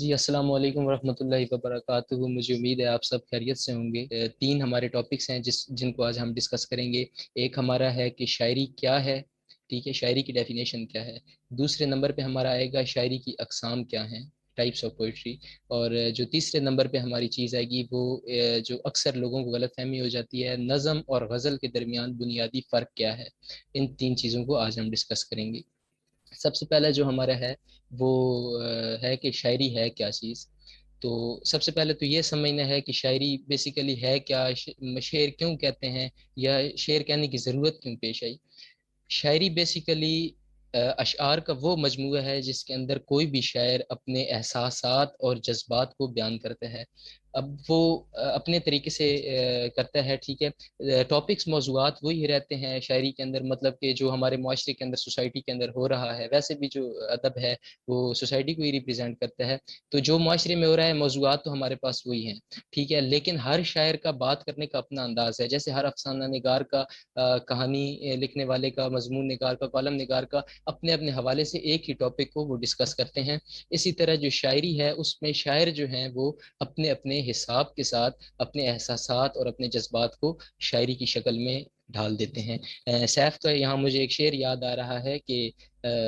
جی السلام علیکم ورحمۃ اللہ وبرکاتہ۔ مجھے امید ہے آپ سب خیریت سے ہوں گے۔ تین ہمارے ٹاپکس ہیں جن کو آج ہم ڈسکس کریں گے۔ ایک ہمارا ہے کہ شاعری کیا ہے، ٹھیک ہے، شاعری کی ڈیفینیشن کیا ہے۔ دوسرے نمبر پہ ہمارا آئے گا شاعری کی اقسام کیا ہیں، ٹائپس آف پوئٹری۔ اور جو تیسرے نمبر پہ ہماری چیز آئے گی وہ جو اکثر لوگوں کو غلط فہمی ہو جاتی ہے، نظم اور غزل کے درمیان بنیادی فرق کیا ہے۔ ان تین چیزوں کو آج ہم ڈسکس کریں گے۔ سب سے پہلا جو ہمارا ہے وہ ہے کہ شاعری ہے کیا چیز۔ تو سب سے پہلے تو یہ سمجھنا ہے کہ شاعری بیسیکلی ہے کیا، شعر کیوں کہتے ہیں، یا شعر کہنے کی ضرورت کیوں پیش آئی۔ شاعری بیسیکلی اشعار کا وہ مجموعہ ہے جس کے اندر کوئی بھی شاعر اپنے احساسات اور جذبات کو بیان کرتا ہے۔ اب وہ اپنے طریقے سے کرتا ہے، ٹھیک ہے۔ ٹاپکس موضوعات وہی رہتے ہیں شاعری کے اندر، مطلب کہ جو ہمارے معاشرے کے اندر، سوسائٹی کے اندر ہو رہا ہے، ویسے بھی جو ادب ہے وہ سوسائٹی کو ہی ریپرزینٹ کرتا ہے۔ تو جو معاشرے میں ہو رہا ہے موضوعات تو ہمارے پاس وہی ہیں، ٹھیک ہے، لیکن ہر شاعر کا بات کرنے کا اپنا انداز ہے۔ جیسے ہر افسانہ نگار کا، کہانی لکھنے والے کا، مضمون نگار کا، کالم نگار کا اپنے اپنے حوالے سے ایک ہی ٹاپک کو وہ ڈسکس کرتے ہیں۔ اسی طرح جو شاعری ہے اس میں شاعر جو ہیں وہ اپنے اپنے حساب کے ساتھ اپنے احساسات اور اپنے جذبات کو شاعری کی شکل میں ڈھال دیتے ہیں۔ سیف کا یہاں مجھے ایک شعر یاد آ رہا ہے کہ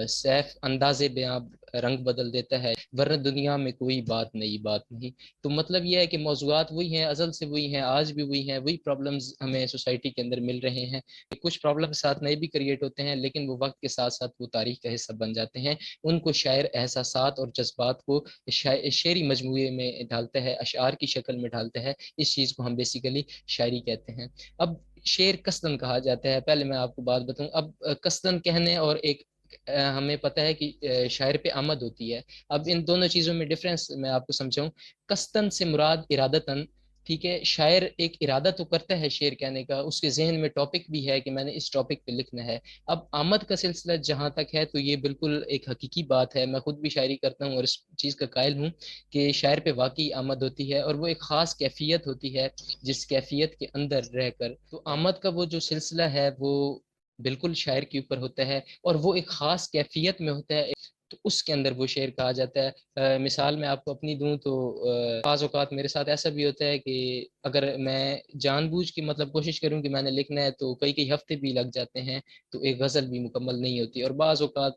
سیف انداز بیاں رنگ بدل دیتا ہے، ورنہ دنیا میں کوئی بات نئی بات نہیں۔ تو مطلب یہ ہے کہ موضوعات وہی ہیں، ازل سے وہی ہیں، آج بھی وہی ہیں، وہی پرابلمز ہمیں سوسائٹی کے اندر مل رہے ہیں۔ کچھ پرابلم ساتھ نئے بھی کریٹ ہوتے ہیں، لیکن وہ وقت کے ساتھ ساتھ وہ تاریخ کا حصہ بن جاتے ہیں۔ ان کو شاعر احساسات اور جذبات کو شعری مجموعے میں ڈالتا ہے، اشعار کی شکل میں ڈالتا ہے۔ اس چیز کو ہم بیسیکلی شاعری کہتے ہیں۔ اب شعر قصدن کہا جاتا ہے۔ پہلے میں آپ کو بات بتاؤں، اب قصدن کہنے اور ایک ہمیں پتہ ہے کہ شاعر پہ آمد ہوتی ہے۔ اب ان دونوں چیزوں میں ڈفرینس میں آپ کو سمجھاؤں۔ قصدن سے مراد ارادتاً، ٹھیک ہے، شاعر ایک ارادہ تو کرتا ہے شعر کہنے کا، اس کے ذہن میں ٹاپک بھی ہے کہ میں نے اس ٹاپک پہ لکھنا ہے۔ اب آمد کا سلسلہ جہاں تک ہے تو یہ بالکل ایک حقیقی بات ہے، میں خود بھی شاعری کرتا ہوں اور اس چیز کا قائل ہوں کہ شاعر پہ واقعی آمد ہوتی ہے، اور وہ ایک خاص کیفیت ہوتی ہے جس کیفیت کے اندر رہ کر تو آمد کا وہ جو سلسلہ ہے وہ بالکل شاعر کے اوپر ہوتا ہے، اور وہ ایک خاص کیفیت میں ہوتا ہے، تو اس کے اندر وہ شعر کہا جاتا ہے۔ مثال میں آپ کو اپنی دوں تو بعض اوقات میرے ساتھ ایسا بھی ہوتا ہے کہ اگر میں جان بوجھ کے مطلب کوشش کروں کہ میں نے لکھنا ہے تو کئی کئی ہفتے بھی لگ جاتے ہیں، تو ایک غزل بھی مکمل نہیں ہوتی۔ اور بعض اوقات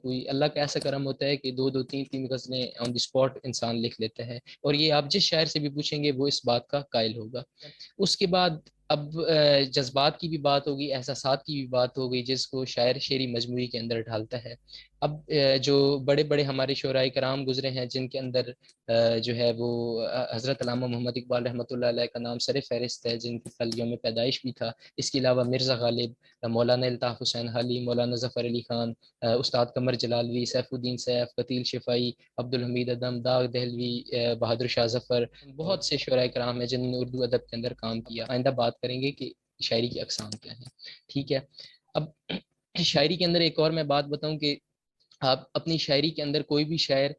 کوئی اللہ کا ایسا کرم ہوتا ہے کہ دو دو تین تین غزلیں آن دی اسپاٹ انسان لکھ لیتا ہے، اور یہ آپ جس شاعر سے بھی پوچھیں گے وہ اس بات کا قائل ہوگا۔ اس کے بعد اب جذبات کی بھی بات ہوگی، احساسات کی بھی بات ہوگی، جس کو شاعر شعری مجموعی کے اندر ڈھالتا ہے۔ اب جو بڑے بڑے ہمارے شعراء کرام گزرے ہیں جن کے اندر جو ہے وہ حضرت علامہ محمد اقبال رحمۃ اللہ علیہ کا نام سر فہرست ہے، جن کی کل یوم پیدائش بھی تھا۔ اس کے علاوہ مرزا غالب، مولانا الطاف حسین حلی، مولانا ظفر علی خان، استاد قمر جلالوی، سیف الدین سیف، قتیل شفائی، عبدالحمید ادم، داغ دہلوی، بہادر شاہ ظفر، بہت سے شعراء کرام ہیں جنہوں نے اردو ادب کے اندر کام کیا۔ آئندہ بات کریں گے کہ شاعری کی اقسام کیا ہیں، ٹھیک ہے۔ اب شاعری کے اندر ایک اور میں بات بتاؤں کہ آپ اپنی شاعری کے اندر کوئی بھی شاعر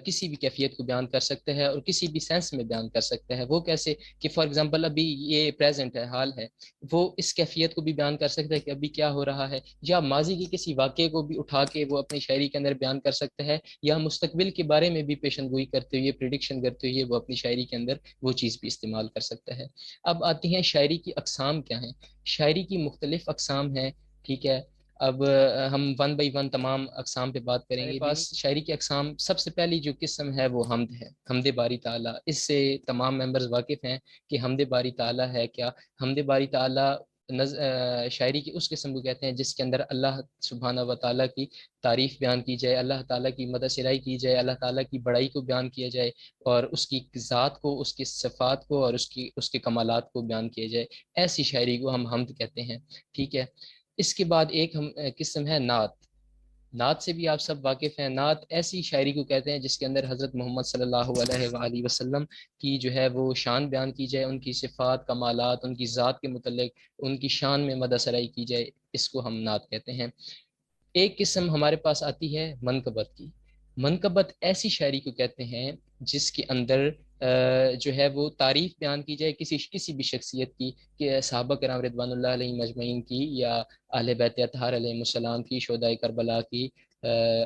کسی بھی کیفیت کو بیان کر سکتا ہے اور کسی بھی سینس میں بیان کر سکتا ہے۔ وہ کیسے کہ فار ایگزامپل ابھی یہ پریزنٹ ہے، حال ہے، وہ اس کیفیت کو بھی بیان کر سکتا ہے کہ ابھی کیا ہو رہا ہے، یا ماضی کے کسی واقعے کو بھی اٹھا کے وہ اپنی شاعری کے اندر بیان کر سکتا ہے، یا مستقبل کے بارے میں بھی پیشن گوئی کرتے ہوئے، پریڈکشن کرتے ہوئے وہ اپنی شاعری کے اندر وہ چیز بھی استعمال کر سکتا ہے۔ اب آتی ہیں شاعری کی اقسام کیا ہیں۔ شاعری کی مختلف اقسام ہیں، ٹھیک ہے۔ اب ہم ون بائی ون تمام اقسام پہ بات کریں گے۔ پاس شاعری کی اقسام سب سے پہلی جو قسم ہے وہ حمد ہے، حمد باری تعالیٰ۔ اس سے تمام ممبرز واقف ہیں کہ حمد باری تعالیٰ ہے کیا۔ حمد باری تعالیٰ شاعری کی اس قسم کو کہتے ہیں جس کے اندر اللہ سبحانہ و تعالیٰ کی تعریف بیان کی جائے، اللہ تعالیٰ کی مدح سرائی کی جائے، اللہ تعالیٰ کی بڑائی کو بیان کیا جائے، اور اس کی ذات کو، اس کی صفات کو، اور اس کے کمالات کو بیان کیا جائے۔ ایسی شاعری کو ہم حمد کہتے ہیں، ٹھیک ہے۔ اس کے بعد ایک قسم ہے نعت۔ نعت سے بھی آپ سب واقف ہیں۔ نعت ایسی شاعری کو کہتے ہیں جس کے اندر حضرت محمد صلی اللہ علیہ وآلہ وسلم کی جو ہے وہ شان بیان کی جائے، ان کی صفات، کمالات، ان کی ذات کے متعلق ان کی شان میں مدح سرائی کی جائے، اس کو ہم نعت کہتے ہیں۔ ایک قسم ہمارے پاس آتی ہے منقبت کی۔ منقبت ایسی شاعری کو کہتے ہیں جس کے اندر جو ہے وہ تعریف بیان کی جائے کسی بھی شخصیت کی، کہ صحابہ کرام رضوان اللہ علیہ مجمعین کی، یا اہل بیت اطہار علیہ السلام کی، شہداء کربلا کی،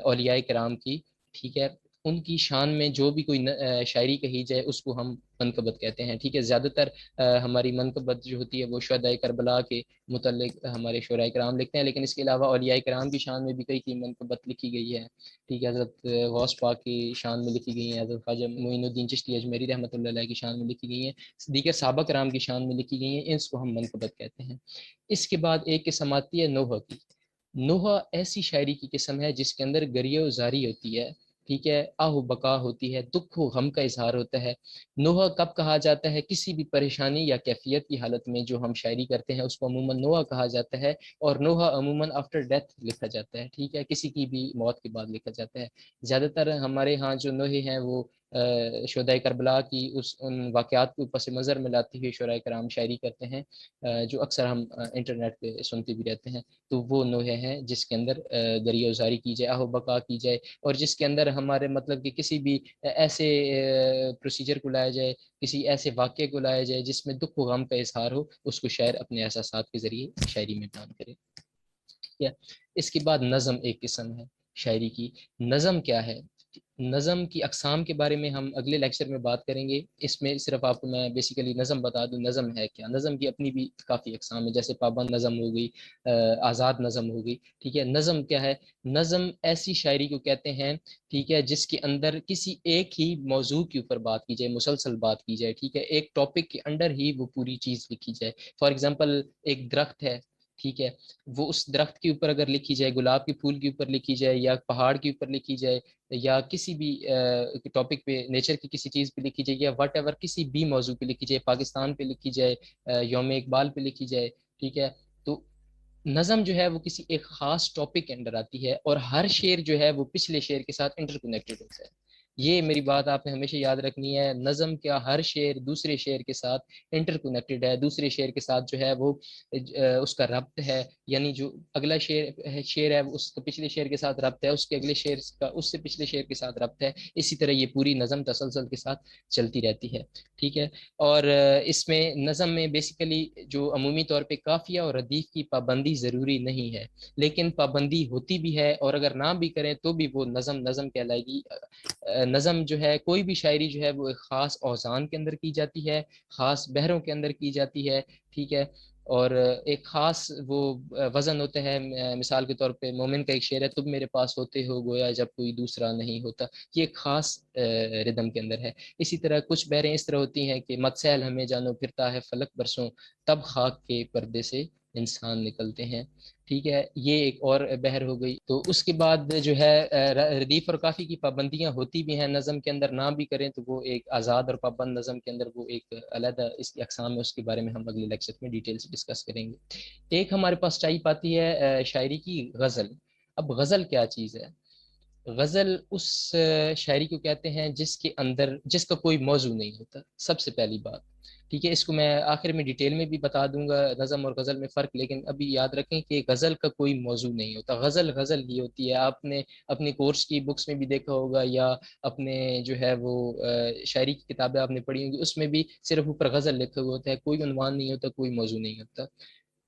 اولیاء کرام کی، ٹھیک ہے۔ ان کی شان میں جو بھی کوئی شاعری کہی جائے اس کو ہم منقبت کہتے ہیں، ٹھیک ہے۔ زیادہ تر ہماری منقبت جو ہوتی ہے وہ شہدائے کربلا کے متعلق ہمارے شعراء کرام لکھتے ہیں، لیکن اس کے علاوہ اولیاء کرام کی شان میں بھی کئی کی منقبت لکھی گئی ہے، ٹھیک ہے۔ حضرت غوث پاک کی شان میں لکھی گئی ہیں، حضرت خواجہ معین الدین چشتی اجمیری رحمۃ اللہ علیہ کی شان میں لکھی گئی ہیں، دیگر صحابہ کرام کی شان میں لکھی گئی ہیں، اس کو ہم منقبت کہتے ہیں۔ اس کے بعد ایک قسم آتی ہے نوحہ کی۔ نوحہ ایسی شاعری کی قسم ہے جس کے اندر گریہ و زاری ہوتی ہے، ٹھیک ہے، آہ و بقا ہوتی ہے، دکھ و غم کا اظہار ہوتا ہے۔ نوحہ کب کہا جاتا ہے؟ کسی بھی پریشانی یا کیفیت کی حالت میں جو ہم شاعری کرتے ہیں اس کو عموماً نوحہ کہا جاتا ہے، اور نوحہ عموماً آفٹر ڈیتھ لکھا جاتا ہے، ٹھیک ہے، کسی کی بھی موت کے بعد لکھا جاتا ہے۔ زیادہ تر ہمارے ہاں جو نوحے ہیں وہ شہدائے کربلا کی ان واقعات کو پس منظر میں لاتے ہوئے شعراء کرام شاعری کرتے ہیں، جو اکثر ہم انٹرنیٹ پہ سنتے بھی رہتے ہیں۔ تو وہ نوحے ہیں جس کے اندر گریہ و زاری کی جائے، آہ و بقا کی جائے، اور جس کے اندر ہمارے مطلب کہ کسی بھی ایسے پروسیجر کو لایا جائے، کسی ایسے واقعے کو لایا جائے جس میں دکھ و غم کا اظہار ہو، اس کو شاعر اپنے احساسات کے ذریعے شاعری میں بیان کرے، ٹھیک ہے۔ اس کے بعد نظم ایک قسم ہے شاعری کی۔ نظم کیا ہے؟ نظم کی اقسام کے بارے میں ہم اگلے لیکچر میں بات کریں گے، اس میں صرف آپ کو میں بیسیکلی نظم بتا دوں نظم ہے کیا۔ نظم کی اپنی بھی کافی اقسام ہے، جیسے پابند نظم ہو گئی، آزاد نظم ہو گئی، ٹھیک ہے۔ نظم کیا ہے؟ نظم ایسی شاعری کو کہتے ہیں، ٹھیک ہے، جس کے اندر کسی ایک ہی موضوع کے اوپر بات کی جائے، مسلسل بات کی جائے، ٹھیک ہے، ایک ٹاپک کے انڈر ہی وہ پوری چیز لکھی جائے۔ فار ایگزامپل ایک درخت ہے، ٹھیک ہے، وہ اس درخت کے اوپر اگر لکھی جائے، گلاب کے پھول کے اوپر لکھی جائے، یا پہاڑ کے اوپر لکھی جائے، یا کسی بھی ٹاپک پہ، نیچر کی کسی چیز پہ لکھی جائے، یا واٹ ایور کسی بھی موضوع پہ لکھی جائے، پاکستان پہ لکھی جائے، یوم اقبال پہ لکھی جائے، ٹھیک ہے، تو نظم جو ہے وہ کسی ایک خاص ٹاپک کے اندر آتی ہے، اور ہر شعر جو ہے وہ پچھلے شعر کے ساتھ انٹر کنیکٹڈ ہوتا ہے۔ یہ میری بات آپ نے ہمیشہ یاد رکھنی ہے، نظم کیا ہر شعر دوسرے شعر کے ساتھ انٹر کنیکٹڈ ہے، دوسرے شعر کے ساتھ جو ہے وہ اس کا ربط ہے، یعنی جو اگلا شعر ہے اس کا پچھلے شعر کے ساتھ ربط ہے، اس کے اگلے شعر کا اس سے پچھلے شعر کے ساتھ ربط ہے، اسی طرح یہ پوری نظم تسلسل کے ساتھ چلتی رہتی ہے، ٹھیک ہے۔ اور اس میں نظم میں بیسیکلی جو عمومی طور پہ قافیہ اور ردیف کی پابندی ضروری نہیں ہے، لیکن پابندی ہوتی بھی ہے، اور اگر نہ بھی کریں تو بھی وہ نظم کہلائے گی۔ نظم جو ہے، کوئی بھی شاعری جو ہے وہ ایک خاص اوزان کے اندر کی جاتی ہے، خاص بحروں کے اندر کی جاتی ہے، ٹھیک ہے، اور ایک خاص وہ وزن ہوتا ہے۔ مثال کے طور پہ مومن کا ایک شعر ہے، تم میرے پاس ہوتے ہو گویا جب کوئی دوسرا نہیں ہوتا، یہ ایک خاص ردم کے اندر ہے۔ اسی طرح کچھ بحریں اس طرح ہوتی ہیں کہ مت سیل ہمیں جانو پھرتا ہے فلک برسوں، تب خاک کے پردے سے انسان نکلتے ہیں، ٹھیک ہے، یہ ایک اور بحر ہو گئی۔ تو اس کے بعد جو ہے ردیف اور کافی کی پابندیاں ہوتی بھی ہیں نظم کے اندر، نہ بھی کریں تو وہ ایک آزاد اور پابند نظم کے اندر وہ ایک علیحدہ اس کی اقسام ہے، اس کے بارے میں ہم اگلے لیکچر میں ڈیٹیل سے ڈسکس کریں گے۔ ایک ہمارے پاس ٹائپ آتی ہے شاعری کی غزل۔ اب غزل کیا چیز ہے؟ غزل اس شاعری کو کہتے ہیں جس کے اندر جس کا کوئی موضوع نہیں ہوتا، سب سے پہلی بات، ٹھیک ہے۔ اس کو میں آخر میں ڈیٹیل میں بھی بتا دوں گا نظم اور غزل میں فرق، لیکن ابھی یاد رکھیں کہ غزل کا کوئی موضوع نہیں ہوتا، غزل غزل ہی ہوتی ہے۔ آپ نے اپنے کورس کی بکس میں بھی دیکھا ہوگا، یا اپنے جو ہے وہ شاعری کی کتابیں آپ نے پڑھی ہوں گی، اس میں بھی صرف اوپر غزل لکھا ہوا ہوتا ہے، کوئی عنوان نہیں ہوتا، کوئی موضوع نہیں ہوتا۔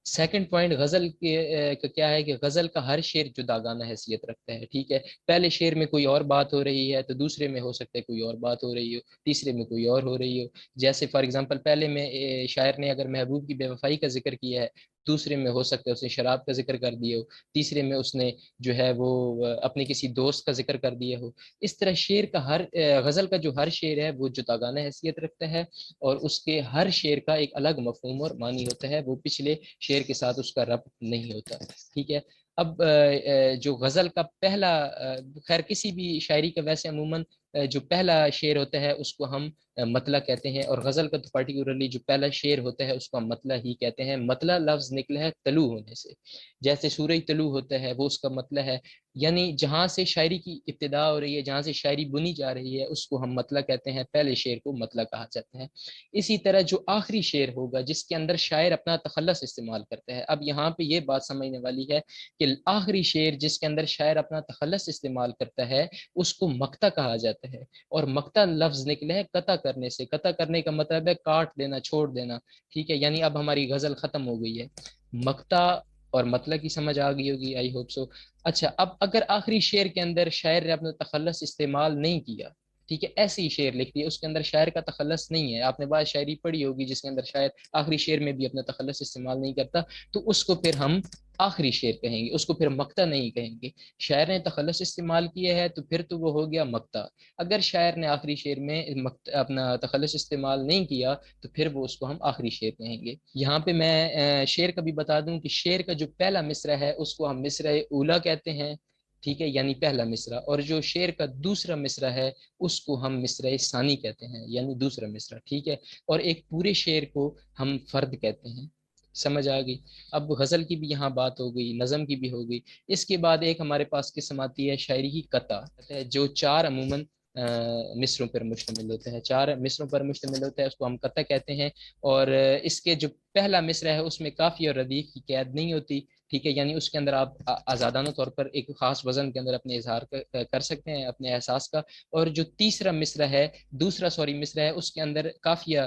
سیکنڈ پوائنٹ غزل کے کیا ہے کہ غزل کا ہر شعر جداگانہ حیثیت رکھتا ہے، ٹھیک ہے۔ پہلے شعر میں کوئی اور بات ہو رہی ہے تو دوسرے میں ہو سکتا ہے کوئی اور بات ہو رہی ہو، تیسرے میں کوئی اور ہو رہی ہو۔ جیسے فار ایگزامپل پہلے میں شاعر نے اگر محبوب کی بے وفائی کا ذکر کیا ہے، دوسرے میں ہو سکتا ہے اس نے شراب کا ذکر کر دیا ہو، تیسرے میں اس نے جو ہے وہ اپنے کسی دوست کا ذکر کر دیا ہو۔ اس طرح شعر کا غزل کا جو ہر شعر ہے وہ جداگانہ حیثیت رکھتا ہے، اور اس کے ہر شعر کا ایک الگ مفہوم اور معنی ہوتا ہے، وہ پچھلے شعر کے ساتھ اس کا ربط نہیں ہوتا، ٹھیک ہے۔ اب جو غزل کا پہلا خیر کسی بھی شاعری کا ویسے عموماً جو پہلا شعر ہوتا ہے اس کو ہم مطلع کہتے ہیں، اور غزل کا تو پرٹیکولرلی جو پہلا شعر ہوتا ہے اس کو ہم مطلع ہی کہتے ہیں۔ مطلع لفظ نکلا ہے طلوع ہونے سے، جیسے سورج طلوع ہوتا ہے وہ اس کا مطلع ہے، یعنی جہاں سے شاعری کی ابتدا ہو رہی ہے، جہاں سے شاعری بنی جا رہی ہے اس کو ہم مطلع کہتے ہیں، پہلے شعر کو مطلع کہا جاتا ہے۔ اسی طرح جو آخری شعر ہوگا جس کے اندر شاعر اپنا تخلص استعمال کرتا ہے، اب یہاں پہ یہ بات سمجھنے والی ہے کہ آخری شعر جس کے اندر شاعر اپنا تخلص استعمال کرتا ہے اس کو مقطع کہا جاتا ہے، اور مقطع لفظ نکلے ہے قطع کرنے سے، قطع کرنے کا مطلب ہے کاٹ دینا، چھوڑ دینا، ٹھیک ہے، یعنی اب ہماری غزل ختم ہو گئی ہے۔ مقطع اور مطلب کی سمجھ آ گئی ہوگی، آئی ہوپ سو. اچھا، اب اگر آخری شعر کے اندر شاعر نے اپنا تخلص استعمال نہیں کیا، ٹھیک ہے، ایسے ہی شعر لکھ دیا، اس کے اندر شاعر کا تخلص نہیں ہے، آپ نے بعض شاعری پڑھی ہوگی جس کے اندر شاعر آخری شعر میں بھی اپنا تخلص استعمال نہیں کرتا، تو اس کو پھر ہم آخری شعر کہیں گے، اس کو پھر مقطع نہیں کہیں گے. شاعر نے تخلص استعمال کیا ہے تو پھر تو وہ ہو گیا مقطع. اگر شاعر نے آخری شعر میں اپنا تخلص استعمال نہیں کیا تو پھر وہ اس کو ہم آخری شعر کہیں گے. یہاں پہ میں شعر کا بھی بتا دوں کہ شعر کا جو پہلا مصرع ہے اس کو ہم مصرع اولا کہتے ہیں، ٹھیک ہے، یعنی پہلا مصرع. اور جو شعر کا دوسرا مصرع ہے اس کو ہم مصرع ثانی کہتے ہیں، یعنی دوسرا مصرع، ٹھیک ہے. اور ایک پورے شعر کو ہم فرد کہتے ہیں. سمجھ آ گئی؟ اب غزل کی بھی یہاں بات ہو گئی، نظم کی بھی ہو گئی. اس کے بعد ایک ہمارے پاس قسم آتی ہے شاعری کی قطع، جو چار عموماً مصروں پر مشتمل ہوتا ہے، چار مصروں پر مشتمل ہوتا ہے، اس کو ہم قطع کہتے ہیں. اور اس کے جو پہلا مصرع ہے اس میں قافیہ اور ردیف کی قید نہیں ہوتی، ٹھیک ہے، یعنی اس کے اندر آپ آزادانہ طور پر ایک خاص وزن کے اندر اپنے اظہار کر سکتے ہیں اپنے احساس کا. اور جو تیسرا مصرع ہے، دوسرا مصرع ہے، اس کے اندر قافیہ،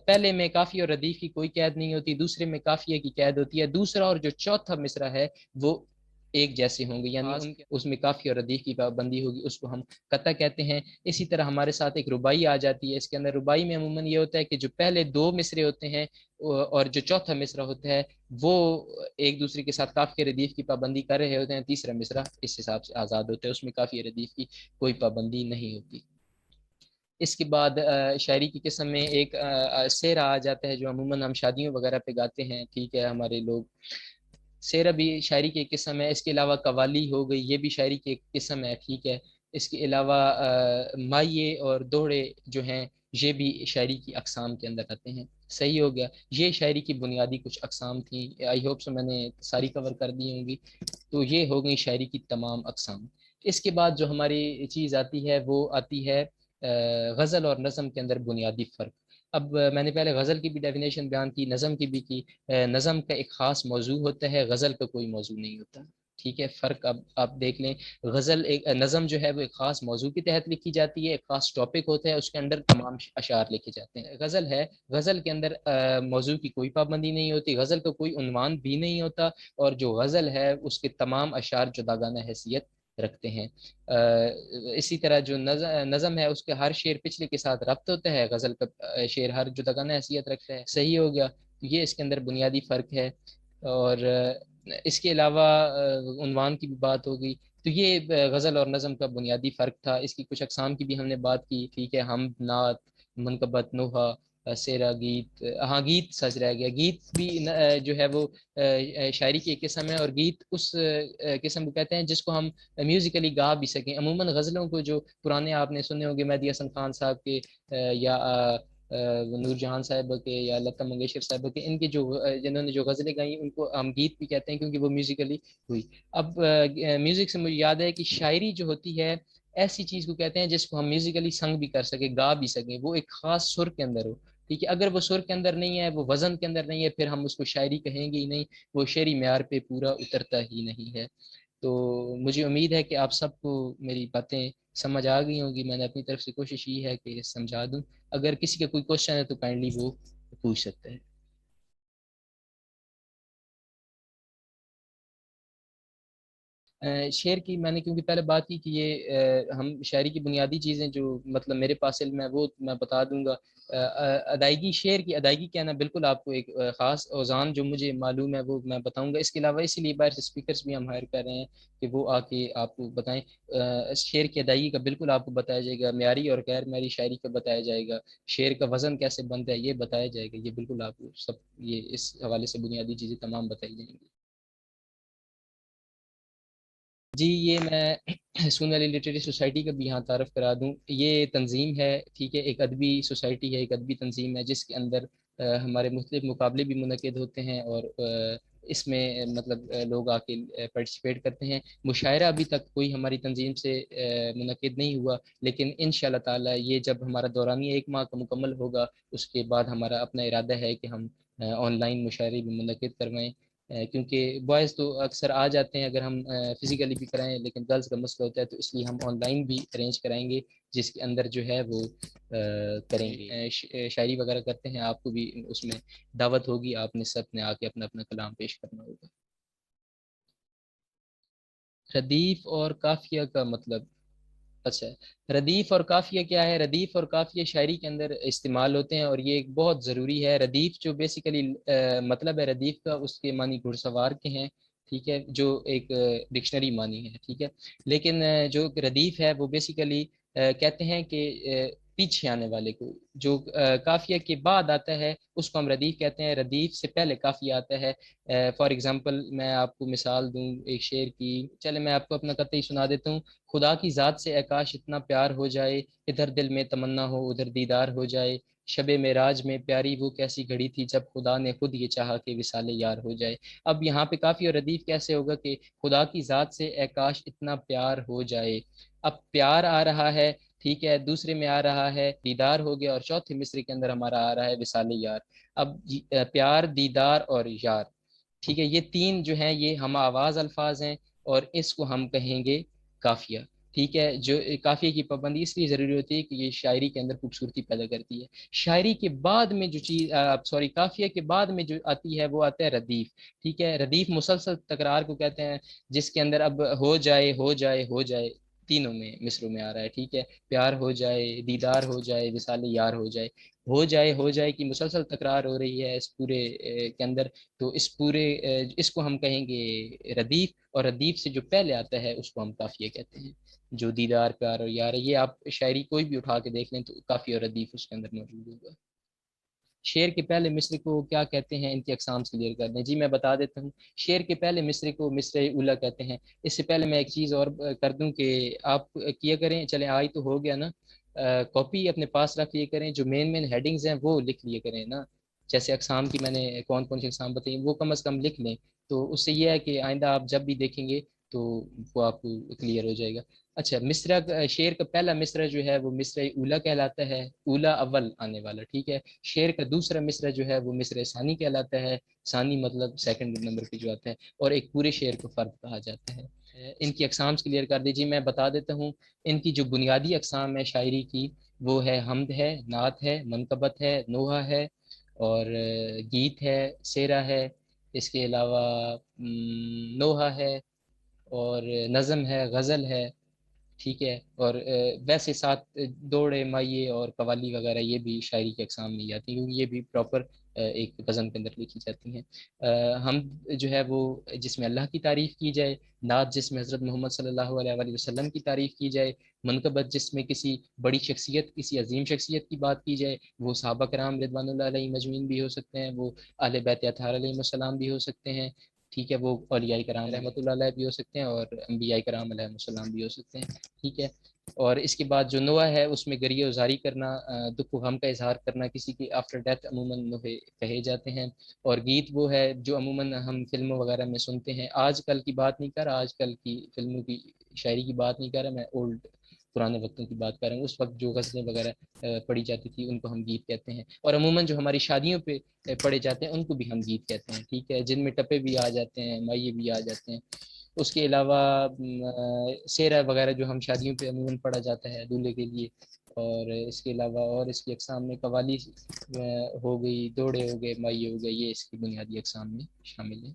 پہلے میں قافیہ اور ردیف کی کوئی قید نہیں ہوتی، دوسرے میں قافیہ کی قید ہوتی ہے. دوسرا اور جو چوتھا مصرع ہے وہ ایک جیسے ہوں گے، یعنی اس میں قافیہ اور ردیف کی پابندی ہوگی، اس کو ہم قطع کہتے ہیں. اسی طرح ہمارے ساتھ ایک رباعی آ جاتی ہے. اس کے اندر رباعی میں عموماً یہ ہوتا ہے کہ جو پہلے دو مصرے ہوتے ہیں اور جو چوتھا مصرع ہوتا ہے وہ ایک دوسرے کے ساتھ قافیہ ردیف کی پابندی کر رہے ہوتے ہیں، تیسرا مصرع اس حساب سے آزاد ہوتا ہے، اس میں قافیہ ردیف کی کوئی پابندی نہیں ہوتی. اس کے بعد شاعری کی قسم میں ایک سیرا آ جاتا ہے جو عموماً ہم شادیوں وغیرہ پہ گاتے ہیں، ٹھیک ہے، ہمارے لوگ. سیرا بھی شاعری کی ایک قسم ہے. اس کے علاوہ قوالی ہو گئی، یہ بھی شاعری کی ایک قسم ہے، ٹھیک ہے. اس کے علاوہ مائیے اور دوہڑے جو ہیں یہ بھی شاعری کی اقسام کے اندر آتے ہیں. صحیح ہو گیا. یہ شاعری کی بنیادی کچھ اقسام تھیں، آئی ہوپ سے میں نے ساری کور کر دی ہوں گی. تو یہ ہو گئی شاعری کی تمام اقسام. اس کے بعد جو ہماری چیز آتی ہے وہ آتی ہے غزل اور نظم کے اندر بنیادی فرق. اب میں نے پہلے غزل کی بھی ڈیفینیشن بیان کی، نظم کی بھی کی. نظم کا ایک خاص موضوع ہوتا ہے، غزل کا کوئی موضوع نہیں ہوتا، ٹھیک ہے. فرق اب آپ دیکھ لیں. غزل ایک نظم جو ہے وہ ایک خاص موضوع کے تحت لکھی جاتی ہے، ایک خاص ٹاپک ہوتا ہے، اس کے اندر تمام اشعار لکھے جاتے ہیں. غزل ہے، غزل کے اندر موضوع کی کوئی پابندی نہیں ہوتی، غزل کا کوئی عنوان بھی نہیں ہوتا، اور جو غزل ہے اس کے تمام اشعار جداگانہ حیثیت رکھتے ہیں. اسی طرح جو نظم ہے اس کے ہر شعر پچھلے کے ساتھ ربط ہوتا ہے، غزل کا شعر ہر جداگانہ حیثیت رکھتا ہے. صحیح ہو گیا. یہ اس کے اندر بنیادی فرق ہے. اور اس کے علاوہ عنوان کی بھی بات ہوگی. تو یہ غزل اور نظم کا بنیادی فرق تھا. اس کی کچھ اقسام کی بھی ہم نے بات کی، ٹھیک ہے، حمد، نعت، منقبت، نوحہ، سیرا، گیت. ہاں، گیت سچ رہ گیا. گیت بھی جو ہے وہ شاعری کی ایک قسم ہے، اور گیت اس قسم کو کہتے ہیں جس کو ہم میوزیکلی گا بھی سکیں. عموماً غزلوں کو جو پرانے آپ نے سنے ہوں گے مہدی حسن خان صاحب کے یا نور جہاں صاحب کے یا لتا منگیشکر صاحب کے، ان کے جو جنہوں نے جو غزلیں گائیں ان کو ہم گیت بھی کہتے ہیں کیونکہ وہ میوزیکلی ہوئی. اب میوزک سے مجھے یاد ہے کہ شاعری جو ہوتی ہے ایسی چیز کو کہتے ہیں جس کو ہم میوزیکلی سنگ بھی کر سکیں، گا بھی سکیں، وہ ایک خاص سر کے اندر ہو، ٹھیک ہے. اگر وہ سر کے اندر نہیں ہے، وہ وزن کے اندر نہیں ہے، پھر ہم اس کو شاعری کہیں گے ہی نہیں، وہ شعری معیار پہ پورا اترتا ہی نہیں ہے. تو مجھے امید ہے کہ آپ سب کو میری باتیں سمجھ آ گئی ہوں گی. میں نے اپنی طرف سے کوشش یہ ہے کہ سمجھا دوں. اگر کسی کا کوئی کوشچن ہے تو کائنڈلی وہ پوچھ سکتے ہیں. شعر کی میں نے کیونکہ پہلے بات کی کہ یہ ہم شاعری کی بنیادی چیزیں جو مطلب میرے پاس علم ہے وہ میں بتا دوں گا. ادائیگی، شعر کی ادائیگی کیا نا، بالکل آپ کو ایک خاص اوزان جو مجھے معلوم ہے وہ میں بتاؤں گا. اس کے علاوہ اسی لیے باہر سے اسپیکرس بھی ہم ہائر کر رہے ہیں کہ وہ آ کے آپ کو بتائیں. شعر کی ادائیگی کا بالکل آپ کو بتایا جائے گا، معیاری اور غیر معیاری شاعری کا بتایا جائے گا، شعر کا وزن کیسے بنتا ہے یہ بتایا جائے گا. یہ بالکل آپ کو سب یہ اس حوالے سے بنیادی چیزیں تمام بتائی جائیں گی. جی، یہ میں سون والی لٹریری سوسائٹی کا بھی یہاں تعارف کرا دوں. یہ تنظیم ہے، ٹھیک ہے، ایک ادبی سوسائٹی ہے، ایک ادبی تنظیم ہے جس کے اندر ہمارے مختلف مقابلے بھی منعقد ہوتے ہیں، اور اس میں مطلب لوگ آ کے پارٹیسپیٹ کرتے ہیں. مشاعرہ ابھی تک کوئی ہماری تنظیم سے منعقد نہیں ہوا، لیکن ان شاء اللہ تعالیٰ یہ جب ہمارا دورانیہ 1 ماہ کا مکمل ہوگا اس کے بعد ہمارا اپنا ارادہ ہے کہ ہم آن لائن مشاعرے بھی منعقد کروائیں. کیونکہ بوائز تو اکثر آ جاتے ہیں اگر ہم فزیکلی بھی کرائیں، لیکن گرلز کا مسئلہ ہوتا ہے، تو اس لیے ہم آن لائن بھی ارینج کرائیں گے جس کے اندر جو ہے وہ کریں گے. شاعری وغیرہ کرتے ہیں، آپ کو بھی اس میں دعوت ہوگی، آپ نے سب نے آ کے اپنا اپنا کلام پیش کرنا ہوگا. ردیف اور قافیہ کا مطلب، اچھا، ردیف اور قافیہ کیا ہے؟ ردیف اور قافیہ شاعری کے اندر استعمال ہوتے ہیں، اور یہ ایک بہت ضروری ہے۔ ردیف جو بیسیکلی مطلب ہے ردیف کا، اس کے معنی گھڑ سوار کے ہیں، ٹھیک ہے، جو ایک ڈکشنری معنی ہے، ٹھیک ہے۔ لیکن جو ردیف ہے وہ بیسیکلی کہتے ہیں کہ پیچھے آنے والے کو، جو قافیہ کے بعد آتا ہے اس کو ہم ردیف کہتے ہیں، ردیف سے پہلے قافیہ آتا ہے۔ فار ایگزامپل میں آپ کو مثال دوں ایک شعر کی، چلے میں آپ کو اپنا قطعی سنا دیتا ہوں۔ خدا کی ذات سے اے کاش اتنا پیار ہو جائے، ادھر دل میں تمنا ہو ادھر دیدار ہو جائے، شب معراج میں پیاری وہ کیسی گھڑی تھی جب خدا نے خود یہ چاہا کہ وصال یار ہو جائے۔ اب یہاں پہ کافی اور ردیف کیسے ہوگا کہ خدا کی ذات سے اے کاش اتنا پیار ہو جائے، اب پیار آ رہا ہے، ٹھیک ہے، دوسرے میں آ رہا ہے دیدار ہو گیا، اور چوتھے مصرے کے اندر ہمارا آ رہا ہے وصال یار۔ اب پیار، دیدار اور یار، ٹھیک ہے، یہ تین جو ہیں یہ ہم آواز الفاظ ہیں، اور اس کو ہم کہیں گے قافیہ، ٹھیک ہے۔ جو قافیے کی پابندی اس لیے ضروری ہوتی ہے کہ یہ شاعری کے اندر خوبصورتی پیدا کرتی ہے۔ شاعری کے بعد میں جو چیز سوری قافیہ کے بعد میں جو آتی ہے وہ آتا ہے ردیف، ٹھیک ہے۔ ردیف مسلسل تکرار کو کہتے ہیں، جس کے اندر اب ہو جائے ہو جائے ہو جائے تینوں میں مصروں میں آ رہا ہے، ٹھیک ہے، پیار ہو جائے، دیدار ہو جائے، وصال یار ہو جائے، ہو جائے کی مسلسل تکرار ہو رہی ہے اس پورے کے اندر۔ تو اس پورے اس کو ہم کہیں گے ردیف، اور ردیف سے جو پہلے آتا ہے اس کو ہم قافیہ کہتے ہیں۔ جو دیدار، پیار اور یار ہے، یہ آپ شاعری کوئی بھی اٹھا کے دیکھ لیں تو کافی اور ردیف اس کے اندر موجود ہوگا۔ شعر کے پہلے مصرے کو کیا کہتے ہیں، ان کی اقسام کلیئر کر دیں جی، میں بتا دیتا ہوں۔ شعر کے پہلے مصرے کو مصرع اولیٰ کہتے ہیں۔ اس سے پہلے میں ایک چیز اور کر دوں کہ آپ کیا کریں، چلیں آئی تو ہو گیا نا، کاپی اپنے پاس رکھ لیے کریں، جو مین مین ہیڈنگز ہیں وہ لکھ لیے کریں نا، جیسے اقسام کی میں نے کون کون سی اقسام بتائی وہ کم از کم لکھ لیں، تو اس سے یہ ہے کہ آئندہ آپ جب بھی دیکھیں گے تو وہ آپ کو کلیئر ہو جائے گا۔ اچھا، مصرع، شعر کا پہلا مصرع جو ہے وہ مصرع اولیٰ کہلاتا ہے، اولیٰ اول آنے والا، ٹھیک ہے۔ شعر کا دوسرا مصرع جو ہے وہ مصرع ثانی کہلاتا ہے، ثانی مطلب سیکنڈ نمبر پہ جو آتا ہے، اور ایک پورے شعر کو فرد کہا جاتا ہے۔ ان کی اقسام کلیئر کر دیجیے، میں بتا دیتا ہوں۔ ان کی جو بنیادی اقسام ہے شاعری کی، وہ ہے حمد ہے، نعت ہے، منقبت ہے، نوحہ ہے، اور گیت ہے، سیرہ ہے، اس کے علاوہ نوحہ ہے، اور نظم ہے، غزل ہے، ٹھیک ہے، اور ویسے ساتھ دوڑے، مائیے اور قوالی وغیرہ یہ بھی شاعری کے اقسام میں ہی آتی ہیں، کیونکہ یہ بھی پراپر ایک غزل کے اندر لکھی جاتی ہیں۔ ہم جو ہے وہ جس میں اللہ کی تعریف کی جائے، نعت جس میں حضرت محمد صلی اللہ علیہ وآلہ وسلم کی تعریف کی جائے، منقبت جس میں کسی بڑی شخصیت، کسی عظیم شخصیت کی بات کی جائے، وہ صحابہ کرام رضوان اللہ علیہ مجمعین بھی ہو سکتے ہیں، وہ اہل بیت اطہار علیہ السلام بھی ہو سکتے ہیں، ٹھیک ہے، وہ اولیاء کرام رحمۃ اللہ علیہ بھی ہو سکتے ہیں، اور انبیاء کرام علیہ السلام بھی ہو سکتے ہیں، ٹھیک ہے۔ اور اس کے بعد جو نوحہ ہے اس میں گریہ و زاری کرنا، دکھ و غم کا اظہار کرنا، کسی کی آفٹر ڈیتھ عموماً نوحے کہے جاتے ہیں۔ اور گیت وہ ہے جو عموماً ہم فلموں وغیرہ میں سنتے ہیں، آج کل کی بات نہیں کر رہا، آج کل کی فلموں کی شاعری کی بات نہیں کر رہا، میں اولڈ پرانے وقتوں کی بات کر رہا ہوں، اس وقت جو غزلیں وغیرہ پڑھی جاتی تھی ان کو ہم گیت کہتے ہیں، اور عموماً جو ہماری شادیوں پہ پڑھے جاتے ہیں ان کو بھی ہم گیت کہتے ہیں، ٹھیک ہے، جن میں ٹپے بھی آ جاتے ہیں، مائیے بھی آ جاتے ہیں۔ اس کے علاوہ سیرہ وغیرہ جو ہم شادیوں پہ عموماً پڑھا جاتا ہے دولہے کے لیے، اور اس کے علاوہ اور اس کی اقسام میں قوالی ہو گئی، دوڑے ہو گئے، مائیے ہو گئے، یہ اس کی بنیادی اقسام میں شامل ہیں۔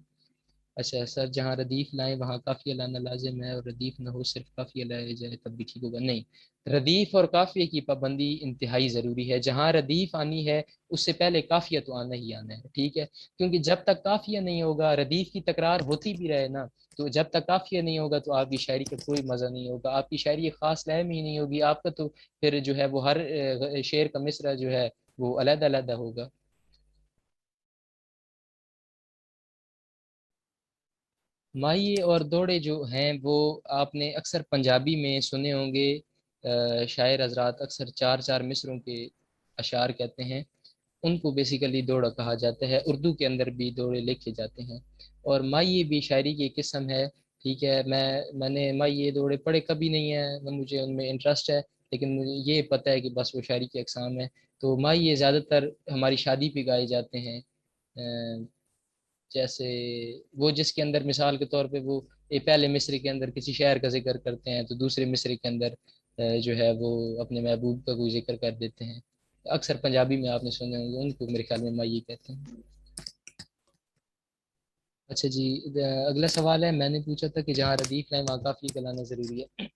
اچھا سر، جہاں ردیف لائیں وہاں قافیہ لانا لازم ہے، اور ردیف نہ ہو صرف قافیہ لایا جائے تب بھی ٹھیک ہوگا؟ نہیں، ردیف اور قافیہ کی پابندی انتہائی ضروری ہے۔ جہاں ردیف آنی ہے اس سے پہلے قافیہ تو آنا ہی آنا ہے، ٹھیک ہے، کیونکہ جب تک قافیہ نہیں ہوگا، ردیف کی تکرار ہوتی بھی رہے نا، تو جب تک قافیہ نہیں ہوگا تو آپ کی شاعری کا کوئی مزہ نہیں ہوگا، آپ کی شاعری ایک خاص لہر میں ہی نہیں ہوگی، آپ کا تو پھر جو ہے وہ ہر شعر کا مصرع جو ہے وہ علیحدہ علیحدہ ہوگا۔ ماہیے اور دوڑے جو ہیں وہ آپ نے اکثر پنجابی میں سنے ہوں گے، شاعر حضرات اکثر چار چار مصروں کے اشعار کہتے ہیں، ان کو بیسیکلی دوڑا کہا جاتا ہے، اردو کے اندر بھی دوڑے لکھے جاتے ہیں، اور مائیے بھی شاعری کی ایک قسم ہے، ٹھیک ہے۔ میں نے مائیے دوڑے پڑھے کبھی نہیں ہیں، نہ مجھے ان میں انٹرسٹ ہے، لیکن مجھے یہ پتہ ہے کہ بس وہ شاعری کی اقسام ہے۔ تو مائیے زیادہ تر ہماری شادی پہ گائے جاتے ہیں، جیسے وہ جس کے اندر مثال کے طور پہ وہ پہلے مصرے کے اندر کسی شہر کا ذکر کرتے ہیں تو دوسرے مصرے کے اندر جو ہے وہ اپنے محبوب کا کوئی ذکر کر دیتے ہیں، اکثر پنجابی میں آپ نے سنے ہوں گے، ان کو میرے خیال میں مائی کہتے ہیں۔ اچھا جی، اگلا سوال ہے، میں نے پوچھا تھا کہ جہاں ردیف لائیں وہاں قافیے کا لانا ضروری ہے.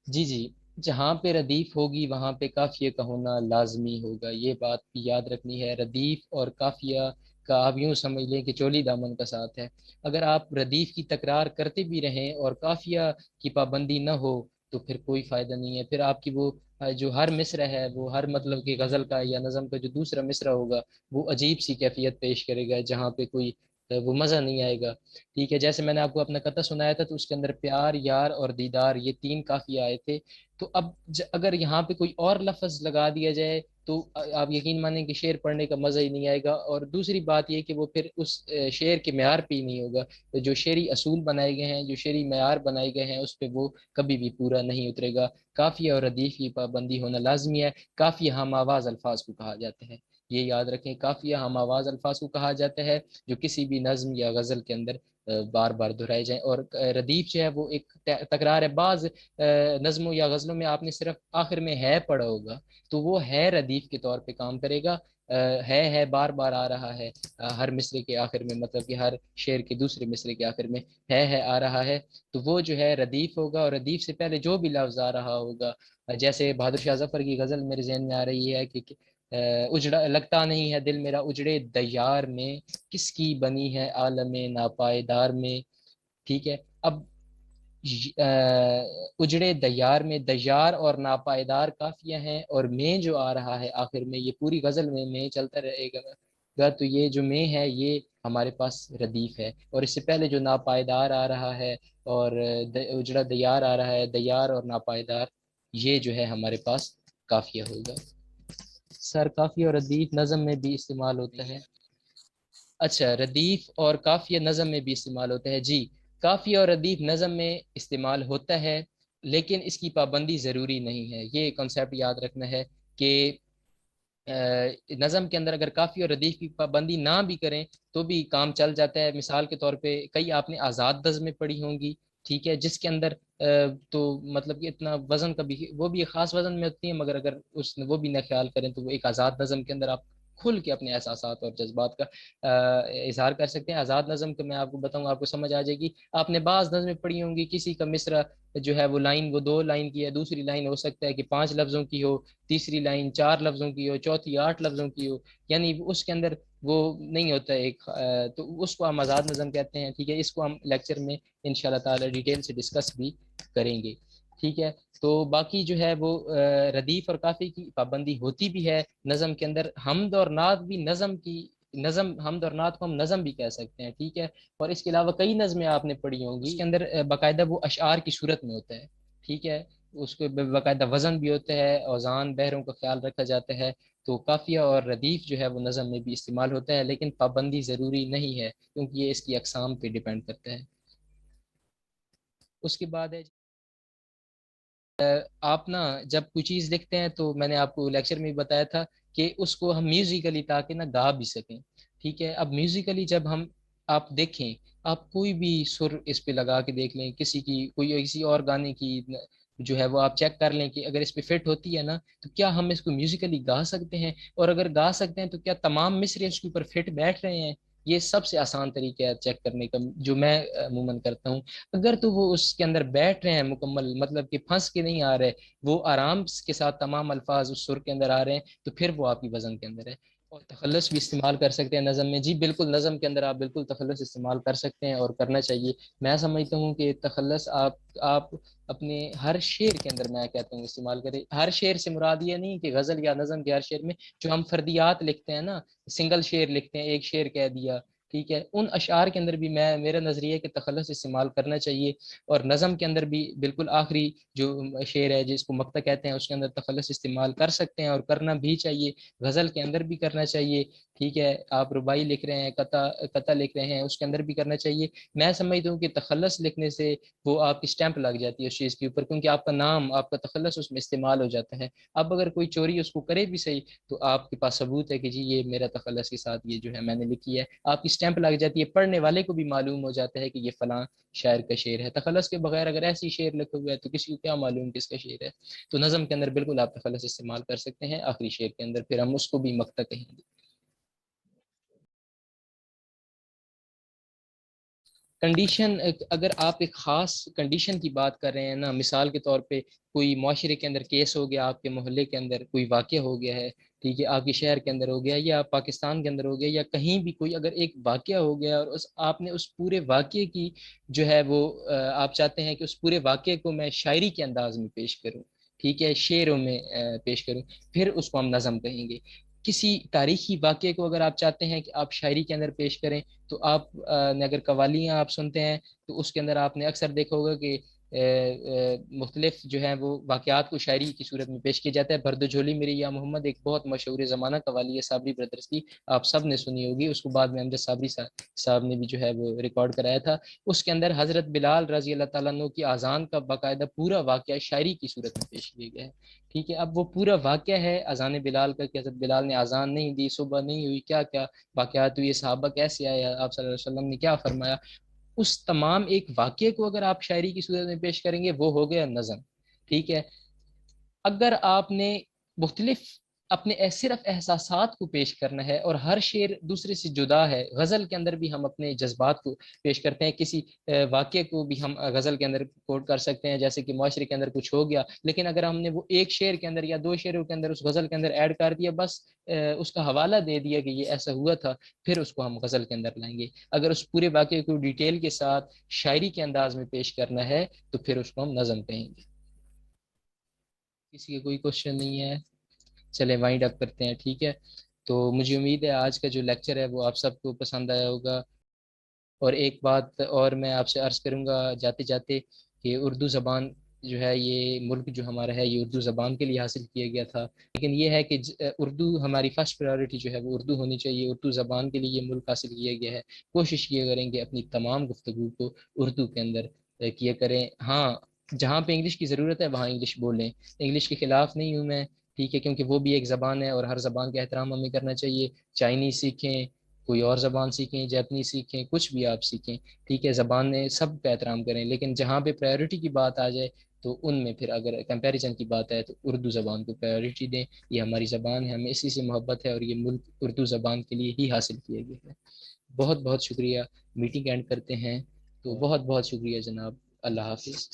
جی جی، جہاں پہ ردیف ہوگی وہاں پہ قافیے کا ہونا لازمی ہوگا، یہ بات بھی یاد رکھنی ہے. ردیف اور قافیہ کا آپ یوں سمجھ لیں کہ چولی دامن کا ساتھ ہے. اگر آپ ردیف کی تکرار کرتے بھی رہیں اور قافیہ کی پابندی نہ ہو تو پھر کوئی فائدہ نہیں ہے. پھر آپ کی وہ جو ہر مصرع ہے، وہ ہر مطلب کہ غزل کا یا نظم کا جو دوسرا مصرع ہوگا وہ عجیب سی کیفیت پیش کرے گا، جہاں پہ کوئی وہ مزہ نہیں آئے گا. ٹھیک ہے، جیسے میں نے آپ کو اپنا قطع سنایا تھا تو اس کے اندر پیار، یار اور دیدار یہ تین قافیے آئے تھے. تو اب اگر یہاں پہ کوئی اور لفظ لگا دیا جائے تو آپ یقین مانیں کہ شعر پڑھنے کا مزہ ہی نہیں آئے گا. اور دوسری بات یہ کہ وہ پھر اس شعر کے معیار پہ ہی نہیں ہوگا. جو شعری اصول بنائے گئے ہیں، جو شعری معیار بنائے گئے ہیں، اس پہ وہ کبھی بھی پورا نہیں اترے گا. قافیہ اور ردیف کی پابندی ہونا لازمی ہے. قافیہ ہم آواز الفاظ کو کہا جاتا ہے، یہ یاد رکھیں. قافیہ ہم آواز الفاظ کو کہا جاتا ہے جو کسی بھی نظم یا غزل کے اندر بار بار دہرائے جائیں. اور ردیف جو ہے وہ ایک تکرار ہے. بعض نظموں یا غزلوں میں آپ نے صرف آخر میں ہے پڑھا ہوگا تو وہ ہے ردیف کے طور پہ کام کرے گا. ہے بار بار آ رہا ہے ہر مصرے کے آخر میں، مطلب کہ ہر شعر کے دوسرے مصرے کے آخر میں ہے آ رہا ہے، تو وہ جو ہے ردیف ہوگا. اور ردیف سے پہلے جو بھی لفظ آ رہا ہوگا، جیسے بہادر شاہ ظفر کی غزل میرے ذہن میں آ رہی ہے کہ اجڑا لگتا نہیں ہے دل میرا اجڑے دیار میں، کس کی بنی ہے عالم ناپائیدار میں. ٹھیک ہے، اب اجڑے دیار میں دیار اور ناپائیدار قافیہ ہیں، اور میں جو آ رہا ہے آخر میں، یہ پوری غزل میں چلتا رہے گا. تو یہ جو میں ہے یہ ہمارے پاس ردیف ہے. اور اس سے پہلے جو ناپائیدار آ رہا ہے اور اجڑا دیار آ رہا ہے، دیار اور ناپائیدار، یہ جو ہے ہمارے پاس قافیہ ہوگا. سر قافیہ اور ردیف نظم میں بھی استعمال ہوتا ہے. اچھا، ردیف اور قافیہ نظم میں بھی استعمال ہوتا ہے. جی، قافیہ اور ردیف نظم میں استعمال ہوتا ہے لیکن اس کی پابندی ضروری نہیں ہے. یہ کنسیپٹ یاد رکھنا ہے کہ نظم کے اندر اگر قافیہ اور ردیف کی پابندی نہ بھی کریں تو بھی کام چل جاتا ہے. مثال کے طور پہ کئی آپ نے آزاد نظمیں پڑھی ہوں گی، ٹھیک ہے، جس کے اندر تو مطلب کہ اتنا وزن کا بھی وہ بھی ایک خاص وزن میں ہوتی ہے، مگر اگر وہ بھی نہ خیال کریں تو وہ ایک آزاد نظم کے اندر آپ کھل کے اپنے احساسات اور جذبات کا اظہار کر سکتے ہیں. آزاد نظم کو میں آپ کو بتاؤں، آپ کو سمجھ آ جائے گی. آپ نے بعض نظمیں پڑھی ہوں گی، کسی کا مصرع جو ہے وہ لائن وہ 2 لائن کی ہے، دوسری لائن ہو سکتا ہے کہ 5 لفظوں کی ہو، تیسری لائن 4 لفظوں کی ہو، چوتھی 8 لفظوں کی ہو. یعنی اس کے اندر وہ نہیں ہوتا ایک تو اس کو ہم آزاد نظم کہتے ہیں. ٹھیک ہے، اس کو ہم لیکچر میں انشاءاللہ تعالی ڈیٹیل سے ڈسکس بھی کریں گے. ٹھیک ہے، تو باقی جو ہے وہ ردیف اور قافیے کی پابندی ہوتی بھی ہے نظم کے اندر. حمد اور نعت بھی نظم حمد اور نعت کو ہم نظم بھی کہہ سکتے ہیں. ٹھیک ہے، اور اس کے علاوہ کئی نظمیں آپ نے پڑھی ہوں گی، اس کے اندر باقاعدہ وہ اشعار کی صورت میں ہوتا ہے. ٹھیک ہے، اس کو باقاعدہ وزن بھی ہوتا ہے، اوزان بحروں کا خیال رکھا جاتا ہے. تو قافیہ اور ردیف جو ہے وہ نظم میں بھی استعمال ہوتا ہے لیکن پابندی ضروری نہیں ہے کیونکہ یہ اس کی اقسام پہ ڈیپینڈ کرتا ہے. اس کے بعد ہے آپ نا جب کوئی چیز لکھتے ہیں تو میں نے آپ کو لیکچر میں بھی بتایا تھا کہ اس کو ہم میوزیکلی تاکہ نہ گا بھی سکیں. ٹھیک ہے، اب میوزیکلی جب ہم آپ دیکھیں، آپ کوئی بھی سر اس پہ لگا کے دیکھ لیں، کسی اور گانے کی جو ہے وہ آپ چیک کر لیں کہ اگر اس پہ فٹ ہوتی ہے نا تو کیا ہم اس کو میوزیکلی گا سکتے ہیں، اور اگر گا سکتے ہیں تو کیا تمام مصرے اس کے اوپر فٹ بیٹھ رہے ہیں. یہ سب سے آسان طریقہ ہے چیک کرنے کا جو میں عموماً کرتا ہوں. اگر تو وہ اس کے اندر بیٹھ رہے ہیں مکمل، مطلب کہ پھنس کے نہیں آ رہے، وہ آرام کے ساتھ تمام الفاظ اس سر کے اندر آ رہے ہیں، تو پھر وہ آپ کی وزن کے اندر ہے. اور تخلص بھی استعمال کر سکتے ہیں نظم میں. جی بالکل، نظم کے اندر آپ بالکل تخلص استعمال کر سکتے ہیں اور کرنا چاہیے. میں سمجھتا ہوں کہ تخلص آپ اپنے ہر شعر کے اندر میں کہتا ہوں استعمال کریں. ہر شعر سے مراد یہ نہیں کہ غزل یا نظم کے ہر شعر میں جو ہم فردیات لکھتے ہیں نا، سنگل شعر لکھتے ہیں، ایک شعر کہہ دیا، ٹھیک ہے، ان اشعار کے اندر بھی میرا نظریہ ہے کہ تخلص استعمال کرنا چاہیے. اور نظم کے اندر بھی بالکل آخری جو شعر ہے جس کو مقطع کہتے ہیں اس کے اندر تخلص استعمال کر سکتے ہیں اور کرنا بھی چاہیے. غزل کے اندر بھی کرنا چاہیے. ٹھیک ہے، آپ ربائی لکھ رہے ہیں، قطع لکھ رہے ہیں، اس کے اندر بھی کرنا چاہیے. میں سمجھتا ہوں کہ تخلص لکھنے سے وہ آپ کی اسٹیمپ لگ جاتی ہے اس چیز کے اوپر، کیونکہ آپ کا نام، آپ کا تخلص اس میں استعمال ہو جاتا ہے. اب اگر کوئی چوری اس کو کرے بھی صحیح تو آپ کے پاس ثبوت ہے کہ جی یہ میرا تخلص کے ساتھ یہ جو ہے میں نے لکھی ہے. آپ کی اسٹیمپ لگ جاتی ہے، پڑھنے والے کو بھی معلوم ہو جاتا ہے کہ یہ فلاں شاعر کا شعر ہے. تخلص کے بغیر اگر ایسی شعر لکھے ہوئے ہے تو کسی کو کیا معلوم کس کا شعر ہے. تو نظم کے اندر بالکل آپ تخلص استعمال کر سکتے ہیں آخری شعر کے اندر، پھر ہم اس کو بھی مقطع کہیں گے. کنڈیشن اگر آپ ایک خاص کنڈیشن کی بات کر رہے ہیں نا، مثال کے طور پہ کوئی معاشرے کے اندر کیس ہو گیا، آپ کے محلے کے اندر کوئی واقعہ ہو گیا ہے، ٹھیک ہے، آپ کے شہر کے اندر ہو گیا یا پاکستان کے اندر ہو گیا یا کہیں بھی کوئی اگر ایک واقعہ ہو گیا اور آپ نے اس پورے واقعے کی جو ہے وہ آپ چاہتے ہیں کہ اس پورے واقعے کو میں شاعری کے انداز میں پیش کروں، ٹھیک ہے، شعروں میں پیش کروں، پھر اس کو ہم نظم کہیں گے۔ کسی تاریخی واقعے کو اگر آپ چاہتے ہیں کہ آپ شاعری کے اندر پیش کریں تو آپ نے اگر قوالیاں آپ سنتے ہیں تو اس کے اندر آپ نے اکثر دیکھا ہوگا کہ مختلف جو ہیں وہ واقعات کو شاعری کی صورت میں پیش کیا جاتا ہے۔ برد و جھولی میری یا محمد ایک بہت مشہور زمانہ قوالی ہے صابری بردرس کی، آپ سب نے سنی ہوگی، اس کو بعد میں امجد صابری صاحب نے بھی جو ہے وہ ریکارڈ کرایا تھا۔ اس کے اندر حضرت بلال رضی اللہ تعالیٰ عنہ کی اذان کا باقاعدہ پورا واقعہ شاعری کی صورت میں پیش کیا گیا ہے، ٹھیک ہے۔ اب وہ پورا واقعہ ہے اذان بلال کا کہ حضرت بلال نے اذان نہیں دی، صبح نہیں ہوئی، کیا کیا واقعات ہوئی، صحابہ کیسے آیا، آپ صلی اللہ علیہ وسلم نے کیا فرمایا، اس تمام ایک واقعے کو اگر آپ شاعری کی صورت میں پیش کریں گے وہ ہو گیا نظم، ٹھیک ہے۔ اگر آپ نے مختلف اپنے صرف احساسات کو پیش کرنا ہے اور ہر شعر دوسرے سے جدا ہے، غزل کے اندر بھی ہم اپنے جذبات کو پیش کرتے ہیں، کسی واقعے کو بھی ہم غزل کے اندر کوٹ کر سکتے ہیں، جیسے کہ معاشرے کے اندر کچھ ہو گیا، لیکن اگر ہم نے وہ ایک شعر کے اندر یا دو شعروں کے اندر اس غزل کے اندر ایڈ کر دیا، بس اس کا حوالہ دے دیا کہ یہ ایسا ہوا تھا، پھر اس کو ہم غزل کے اندر لائیں گے۔ اگر اس پورے واقعے کو ڈیٹیل کے ساتھ شاعری کے انداز میں پیش کرنا ہے تو پھر اس کو ہم نظم کہیں گے۔ کسی کا کوئی کوشچن نہیں ہے؟ چلیں وائنڈ اپ کرتے ہیں، ٹھیک ہے۔ تو مجھے امید ہے آج کا جو لیکچر ہے وہ آپ سب کو پسند آیا ہوگا، اور ایک بات اور میں آپ سے عرض کروں گا جاتے جاتے کہ اردو زبان جو ہے، یہ ملک جو ہمارا ہے یہ اردو زبان کے لیے حاصل کیا گیا تھا، لیکن یہ ہے کہ اردو ہماری فرسٹ پرائیورٹی جو ہے وہ اردو ہونی چاہیے، اردو زبان کے لیے یہ ملک حاصل کیا گیا ہے۔ کوشش کیا کریں کہ اپنی تمام گفتگو کو اردو کے اندر کیا کریں۔ ہاں، جہاں پہ انگلش کی ضرورت ہے وہاں انگلش بولیں، انگلش کے خلاف نہیں ہوں میں، ٹھیک ہے، کیونکہ وہ بھی ایک زبان ہے اور ہر زبان کا احترام ہمیں کرنا چاہیے۔ چائنیز سیکھیں، کوئی اور زبان سیکھیں، جاپنیز سیکھیں، کچھ بھی آپ سیکھیں، ٹھیک ہے، زبان نے سب کا احترام کریں، لیکن جہاں پہ پرائیورٹی کی بات آ جائے تو ان میں پھر اگر کمپیریزن کی بات ہے تو اردو زبان کو پرائیورٹی دیں۔ یہ ہماری زبان ہے، ہمیں اسی سے محبت ہے اور یہ ملک اردو زبان کے لیے ہی حاصل کیا گیا ہے۔ بہت بہت شکریہ، میٹنگ اینڈ کرتے ہیں، تو بہت بہت شکریہ جناب، اللہ حافظ۔